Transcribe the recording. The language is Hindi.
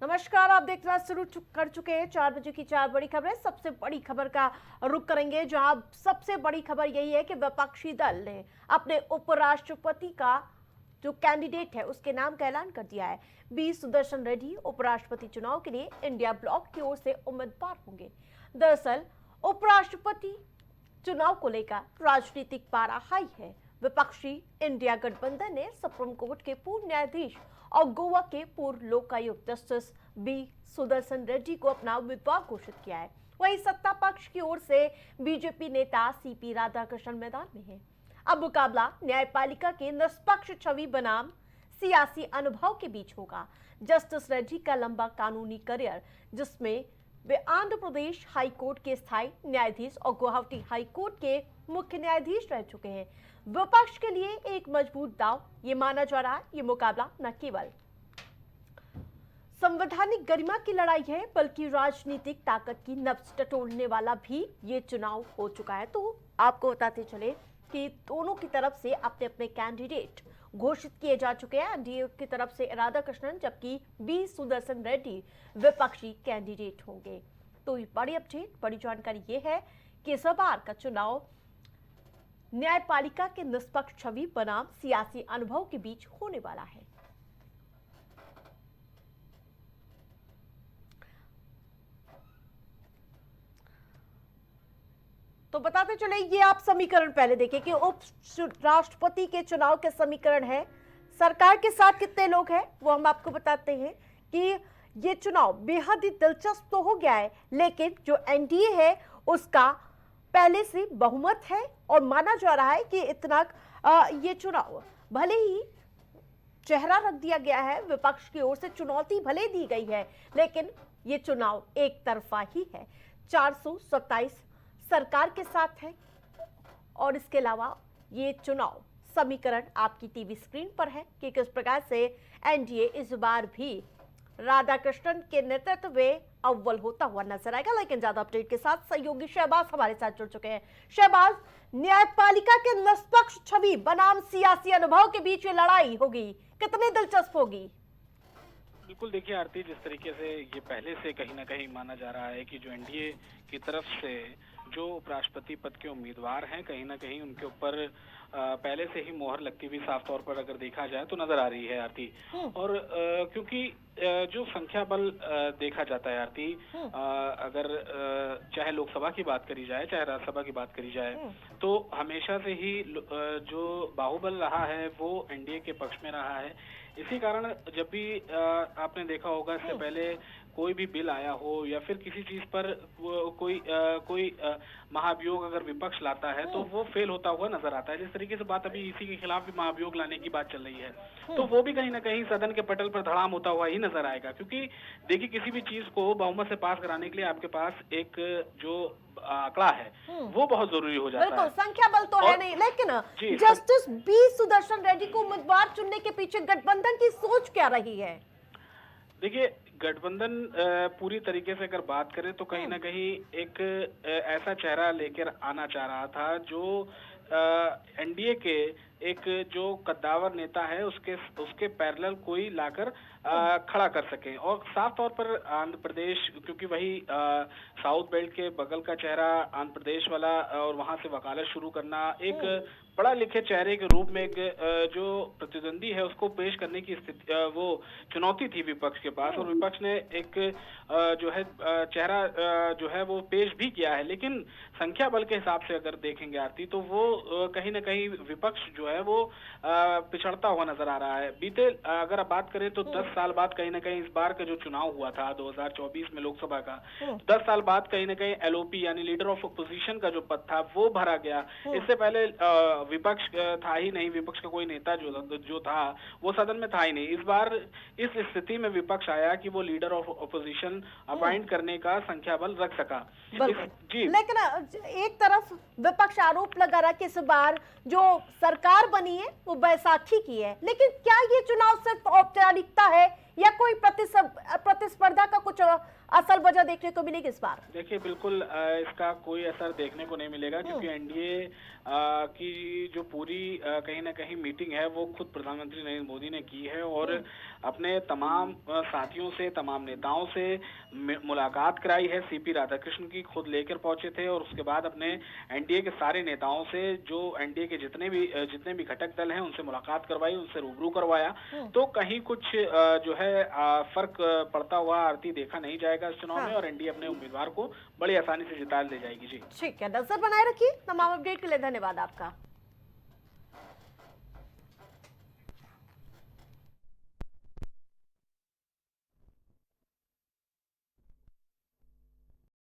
नमस्कार, आप देखना शुरू कर चुके हैं 4 बजे की 4 बड़ी खबरें। सबसे बड़ी खबर का रुख करेंगे, जहां सबसे बड़ी खबर यही है कि विपक्षी दल ने अपने उपराष्ट्रपति का जो कैंडिडेट है उसके नाम का ऐलान कर दिया है। बी सुदर्शन रेड्डी उपराष्ट्रपति चुनाव के लिए इंडिया ब्लॉक की ओर से उम्मीदवार होंगे। दरअसल उपराष्ट्रपति चुनाव को लेकर राजनीतिक पारा हाई है। विपक्षी इंडिया गठबंधन ने सुप्रीम कोर्ट के पूर्व न्यायाधीश और गोवा के पूर्व लोकायुक्त जस्टिस बी सुदर्शन रेड्डी को अपना उम्मीदवार घोषित किया है। वहीं सत्ता पक्ष की ओर से बीजेपी नेता सीपी राधाकृष्णन मैदान में है। अब मुकाबला न्यायपालिका के निष्पक्ष छवि बनाम सियासी अनुभव के बीच होगा। जस्टिस रेड्डी का लंबा कानूनी करियर, जिसमें वे आंध्र प्रदेश हाई कोर्ट के स्थायी न्यायाधीश और गुवाहाटी हाई कोर्ट के मुख्य न्यायाधीश रह चुके हैं, विपक्ष के लिए एक मजबूत दांव ये माना जा रहा है। ये मुकाबला न केवल संवैधानिक गरिमा की लड़ाई है, बल्कि राजनीतिक ताकत की नब्ज टटोलने वाला भी ये चुनाव हो चुका है। तो आपको बताते चले कि दोनों की तरफ से अपने अपने कैंडिडेट घोषित किए जा चुके हैं। एनडीए की तरफ से राधाकृष्णन, जबकि बी सुदर्शन रेड्डी विपक्षी कैंडिडेट होंगे। तो बड़ी अपडेट, बड़ी जानकारी ये है कि इस बार का चुनाव न्यायपालिका के निष्पक्ष छवि बनाम सियासी अनुभव के बीच होने वाला है। तो बताते चले, ये आप समीकरण पहले देखें कि उप राष्ट्रपति के चुनाव के समीकरण है। सरकार के साथ कितने लोग हैं वो हम आपको बताते हैं कि ये चुनाव बेहद ही दिलचस्प तो हो गया है, लेकिन जो एनडीए है उसका पहले से बहुमत है और माना जा रहा है कि इतना ये चुनाव भले ही चेहरा रख दिया गया है, विपक्ष की ओर से चुनौती भले दी गई है, लेकिन ये चुनाव एक तरफा ही है। 427 सरकार के साथ है और इसके अलावा ये चुनाव समीकरण आपकी टीवी स्क्रीन पर है कि किस प्रकार से एनडीए इस बार भी राधाकृष्णन के नेतृत्व में अव्वल होता हुआ नजर आएगा। लेकिन ज्यादा अपडेट के साथ सहयोगी शहबाज हमारे साथ जुड़ चुके हैं। शहबाज, न्यायपालिका के निष्पक्ष छवि बनाम सियासी अनुभव के बीच ये लड़ाई होगी, कितनी दिलचस्प होगी? बिल्कुल, देखिए आरती, जिस तरीके से ये पहले से कहीं ना कहीं माना जा रहा है कि जो एनडीए की तरफ से जो उपराष्ट्रपति पद के उम्मीदवार हैं, कहीं ना कहीं उनके ऊपर पहले से ही मोहर लगती हुई साफ तौर पर अगर देखा जाए तो नजर आ रही है आरती। और क्योंकि जो संख्या बल देखा जाता है आरती, अगर चाहे लोकसभा की बात करी जाए चाहे राज्यसभा की बात करी जाए, तो हमेशा से ही जो बाहुबल रहा है वो एनडीए के पक्ष में रहा है। इसी कारण जब भी आपने देखा होगा इससे पहले कोई भी बिल आया हो या फिर किसी चीज पर कोई महाभियोग अगर विपक्ष लाता है तो वो फेल होता हुआ नजर आता है। जिस तरीके से बात अभी इसी के खिलाफ भी महाभियोग लाने की बात चल रही है, तो वो भी कहीं ना कहीं सदन के पटल पर धड़ाम होता हुआ ही नजर आएगा। क्योंकि देखिए, किसी भी चीज को बहुमत से पास कराने के लिए आपके पास एक जो आंकड़ा है वो बहुत जरूरी हो जाता है। बिल्कुल, संख्या बल तो है नहीं, लेकिन जस्टिस बी सुदर्शन रेड्डी को उम्मीदवार चुनने के पीछे गठबंधन की सोच क्या रही है? देखिए, गठबंधन पूरी तरीके से अगर बात करें तो कहीं ना कहीं एक ऐसा चेहरा लेकर आना चाह रहा था जो एनडीए के एक जो कद्दावर नेता है उसके पैरेलल कोई लाकर खड़ा कर सके। और साफ तौर पर आंध्र प्रदेश, क्योंकि वही साउथ बेल्ट के बगल का चेहरा आंध्र प्रदेश वाला, और वहां से वकालत शुरू करना, एक पढ़ा लिखे चेहरे के रूप में एक जो प्रतिद्वंदी है उसको पेश करने की स्थिति, वो चुनौती थी विपक्ष के पास, और विपक्ष ने एक जो है चेहरा जो है वो पेश भी किया है। लेकिन संख्या बल के हिसाब से अगर देखेंगे आरती, तो वो कहीं ना कहीं विपक्ष जो है वो पिछड़ता हुआ नजर आ रहा है। बीते अगर आप बात करें तो 10 साल बाद कहीं ना कहीं इस बार का जो चुनाव हुआ था 2024 में लोकसभा का, 10 साल बाद कहीं ना कहीं एलओपी यानी लीडर ऑफ अपोजिशन का जो पद था वो भरा गया। इससे पहले विपक्ष था ही नहीं, विपक्ष का कोई नेता जो था वो सदन में था ही नहीं। इस बार इस स्थिति में विपक्ष आया कि वो लीडर ऑफ अपोजिशन अपॉइंट करने का संख्या बल रख सका। जी, लेकिन एक तरफ विपक्ष आरोप लगा रहा कि इस बार जो सरकार बनी है वो बैसाखी की है, लेकिन क्या ये चुनाव सिर्फ औपचारिकता है या कोई प्रतिस्पर्धा का कुछ असल वजह देखने को मिलेगी इस बार? देखिए, बिल्कुल इसका कोई असर देखने को नहीं मिलेगा, क्योंकि एनडीए की जो पूरी कहीं ना कहीं मीटिंग है वो खुद प्रधानमंत्री नरेंद्र मोदी ने की है। और अपने तमाम साथियों से, तमाम नेताओं से मुलाकात कराई है। सीपी राधाकृष्णन की खुद लेकर पहुंचे थे और उसके बाद अपने एनडीए के सारे नेताओं से, जो एनडीए के जितने भी घटक दल हैं, उनसे मुलाकात करवाई, उनसे रूबरू करवाया। तो कहीं कुछ जो है फर्क पड़ता हुआ आरती देखा नहीं जाएगा इस चुनाव में, और एनडीए अपने उम्मीदवार को बड़ी आसानी से जिता ले जाएगी। जी ठीक है, नजर बनाए रखिए। तमाम अपडेट के लिए धन्यवाद आपका।